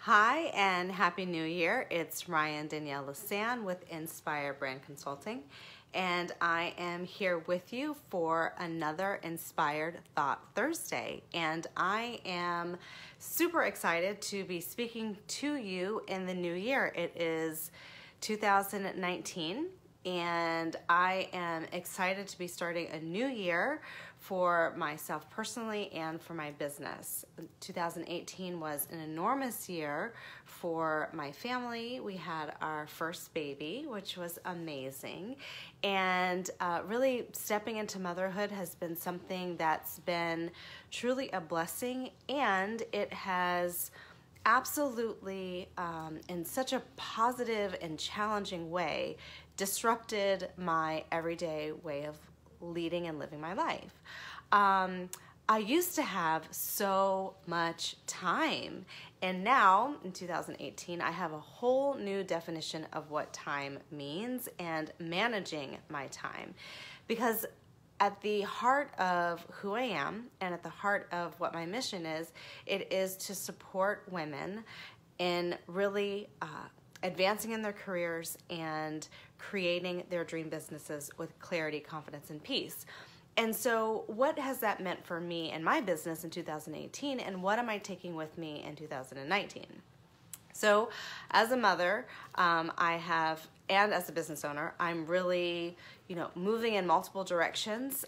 Hi and Happy New Year. It's Ryane, Danielle, LeCesne with Inspire Brand Consulting, and I am here with you for another Inspired Thought Thursday. And I am super excited to be speaking to you in the new year. It is 2019, and I am excited to be starting a new year for myself personally and for my business. 2018 was an enormous year for my family. We had our first baby, which was amazing. And really stepping into motherhood has been something that's been truly a blessing, and it has absolutely, in such a positive and challenging way, disrupted my everyday way of leading and living my life. I used to have so much time, and now in 2018 I have a whole new definition of what time means and managing my time, because at the heart of who I am and at the heart of what my mission is, it is to support women in really advancing in their careers and creating their dream businesses with clarity, confidence, and peace. And so what has that meant for me and my business in 2018, and what am I taking with me in 2019? So as a mother, and as a business owner, I'm really, moving in multiple directions.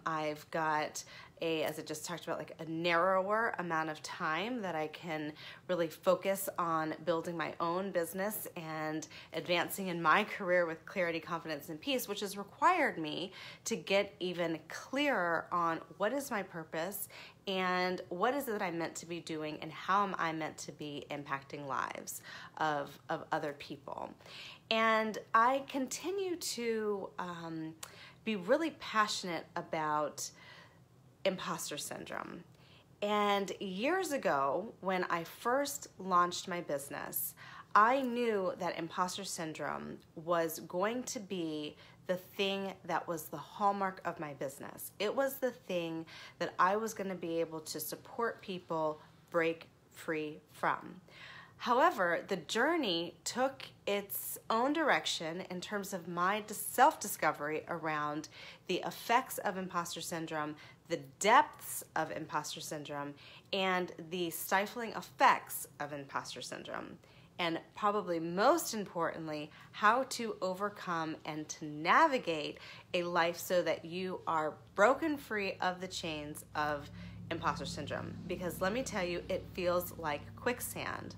I've got as I just talked about, like a narrower amount of time that I can really focus on building my own business and advancing in my career with clarity, confidence, and peace, which has required me to get even clearer on what is my purpose and what is it that I'm meant to be doing, and how am I meant to be impacting lives of other people. And I continue to be really passionate about imposter syndrome. And years ago, when I first launched my business, I knew that imposter syndrome was going to be the thing that was the hallmark of my business. It was the thing that I was going to be able to support people break free from. However, the journey took its own direction in terms of my self-discovery around the effects of imposter syndrome, the depths of imposter syndrome, and the stifling effects of imposter syndrome. And probably most importantly, how to overcome and to navigate a life so that you are broken free of the chains of imposter syndrome. Because let me tell you, it feels like quicksand.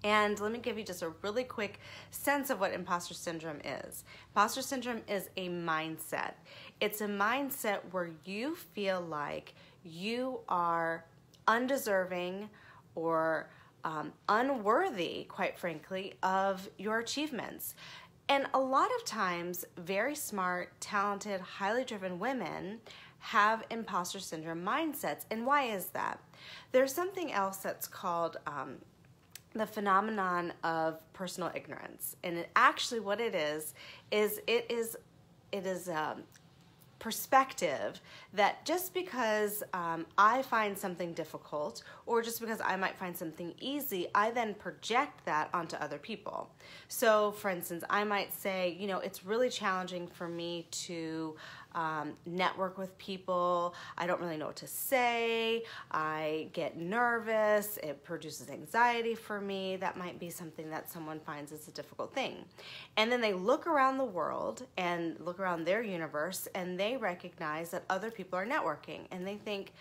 And let me give you just a really quick sense of what imposter syndrome is. Imposter syndrome is a mindset. It's a mindset where you feel like you are undeserving or unworthy, quite frankly, of your achievements. And a lot of times, very smart, talented, highly driven women have imposter syndrome mindsets. And why is that? There's something else that's called the phenomenon of personal ignorance. And actually what it is perspective that just because I find something difficult, or just because I might find something easy, I then project that onto other people. So for instance, I might say, it's really challenging for me to network with people. I don't really know what to say. I get nervous. It produces anxiety for me. That might be something that someone finds is a difficult thing. And then they look around the world and look around their universe, and they recognize that other people are networking, and they think,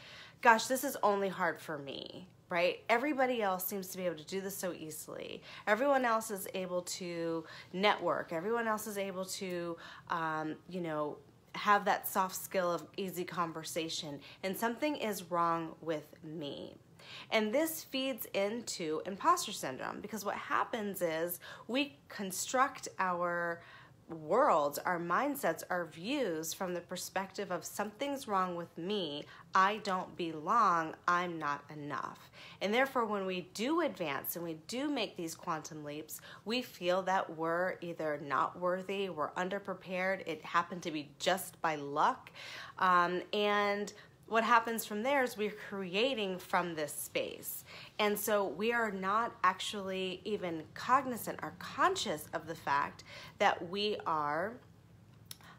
gosh, this is only hard for me, right? Everybody else seems to be able to do this so easily. Everyone else is able to network. Everyone else is able to, have that soft skill of easy conversation, and something is wrong with me. And this feeds into imposter syndrome, because what happens is we construct our worlds, our mindsets, our views from the perspective of something's wrong with me, I don't belong, I'm not enough. And therefore, when we do advance and we do make these quantum leaps, we feel that we're either not worthy, we're underprepared, it happened to be just by luck, and what happens from there is we're creating from this space. And so we are not actually even cognizant or conscious of the fact that we are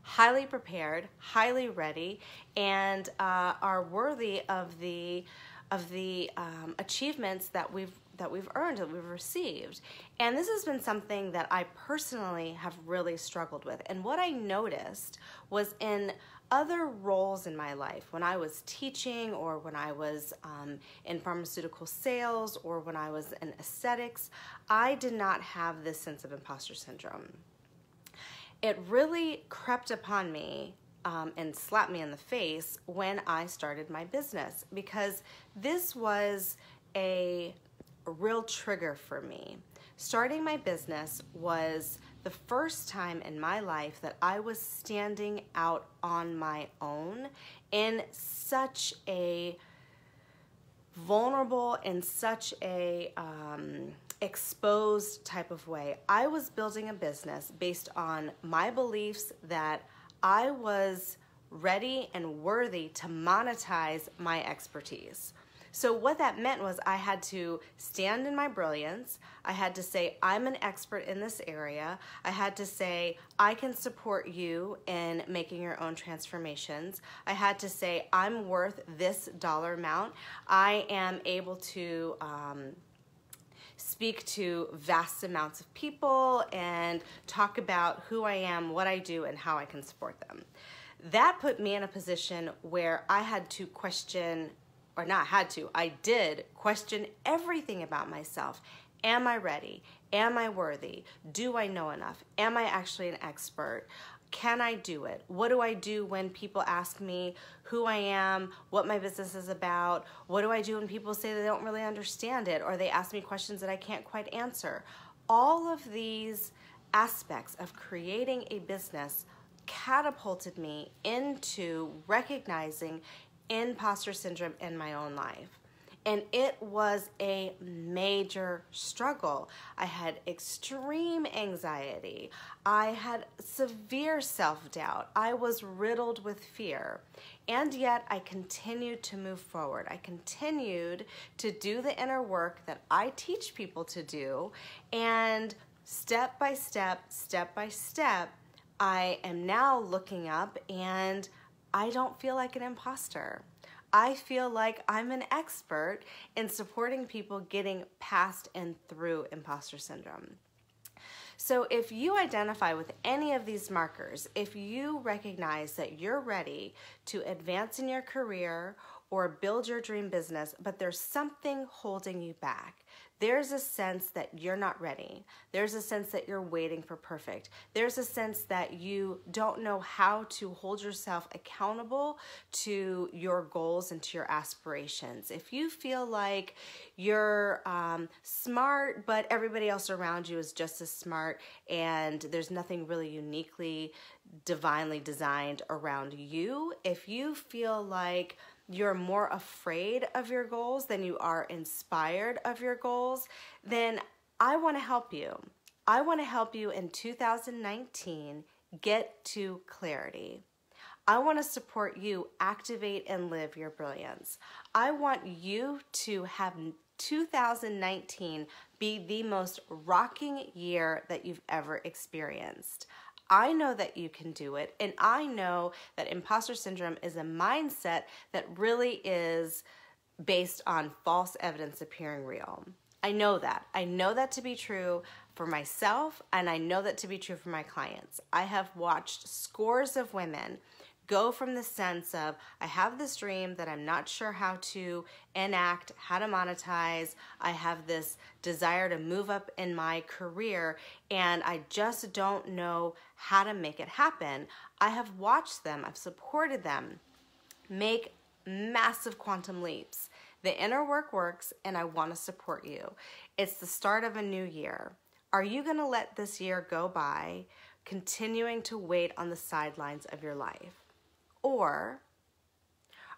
highly prepared, highly ready, and are worthy of the achievements that we've earned, that we've received. And this has been something that I personally have really struggled with. And what I noticed was in other roles in my life, when I was teaching, or when I was in pharmaceutical sales, or when I was in aesthetics, I did not have this sense of imposter syndrome. It really crept upon me and slapped me in the face when I started my business, because this was a real trigger for me. Starting my business was the first time in my life that I was standing out on my own in such a vulnerable and such a exposed type of way. I was building a business based on my beliefs that I was ready and worthy to monetize my expertise. So what that meant was I had to stand in my brilliance. I had to say, I'm an expert in this area. I had to say, I can support you in making your own transformations. I had to say, I'm worth this dollar amount. I am able to speak to vast amounts of people and talk about who I am, what I do, and how I can support them. That put me in a position where I had to question, or not had to, I did question everything about myself. Am I ready? Am I worthy? Do I know enough? Am I actually an expert? Can I do it? What do I do when people ask me who I am, what my business is about? What do I do when people say they don't really understand it, or they ask me questions that I can't quite answer? All of these aspects of creating a business catapulted me into recognizing imposter syndrome in my own life. And it was a major struggle. I had extreme anxiety. I had severe self-doubt. I was riddled with fear. And yet I continued to move forward. I continued to do the inner work that I teach people to do. And step by step, I am now looking up and I don't feel like an imposter. I feel like I'm an expert in supporting people getting past and through imposter syndrome. So if you identify with any of these markers, if you recognize that you're ready to advance in your career or build your dream business, but there's something holding you back, there's a sense that you're not ready. There's a sense that you're waiting for perfect. There's a sense that you don't know how to hold yourself accountable to your goals and to your aspirations. If you feel like you're smart, but everybody else around you is just as smart, and there's nothing really uniquely, divinely designed around you, if you feel like you're more afraid of your goals than you are inspired of your goals, then I want to help you. I want to help you in 2019 get to clarity. I want to support you activate and live your brilliance. I want you to have 2019 be the most rocking year that you've ever experienced. I know that you can do it, and I know that imposter syndrome is a mindset that really is based on false evidence appearing real. I know that. I know that to be true for myself, and I know that to be true for my clients. I have watched scores of women go from the sense of, I have this dream that I'm not sure how to enact, how to monetize. I have this desire to move up in my career, and I just don't know how to make it happen. I have watched them, I've supported them make massive quantum leaps. The inner work works, and I want to support you. It's the start of a new year. Are you going to let this year go by continuing to wait on the sidelines of your life? Or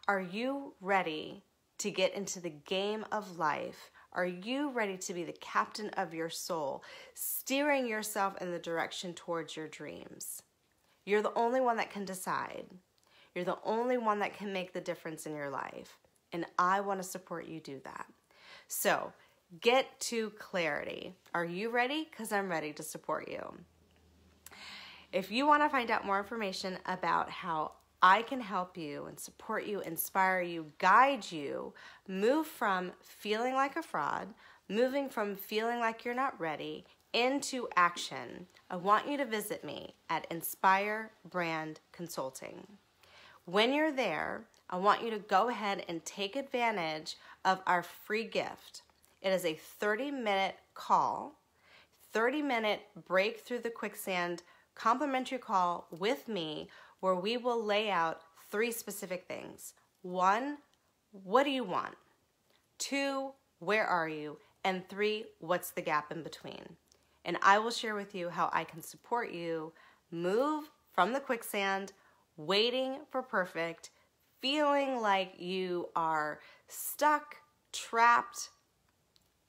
are you ready to get into the game of life? Are you ready to be the captain of your soul, steering yourself in the direction towards your dreams? You're the only one that can decide. You're the only one that can make the difference in your life. And I want to support you do that. So get to clarity. Are you ready? Because I'm ready to support you. If you want to find out more information about how I can help you and support you, inspire you, guide you, move from feeling like a fraud, moving from feeling like you're not ready into action, I want you to visit me at Inspire Brand Consulting. When you're there, I want you to go ahead and take advantage of our free gift. It is a 30-minute call, 30-minute break through the quicksand complimentary call with me where we will lay out 3 specific things. 1, what do you want? 2, where are you? And 3, what's the gap in between? And I will share with you how I can support you move from the quicksand, waiting for perfect, feeling like you are stuck, trapped,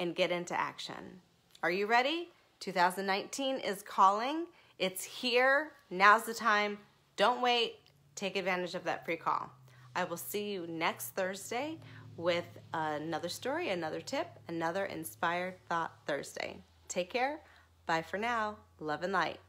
and get into action. Are you ready? 2019 is calling. It's here. Now's the time. Don't wait. Take advantage of that free call. I will see you next Thursday with another story, another tip, another Inspired Thought Thursday. Take care. Bye for now. Love and light.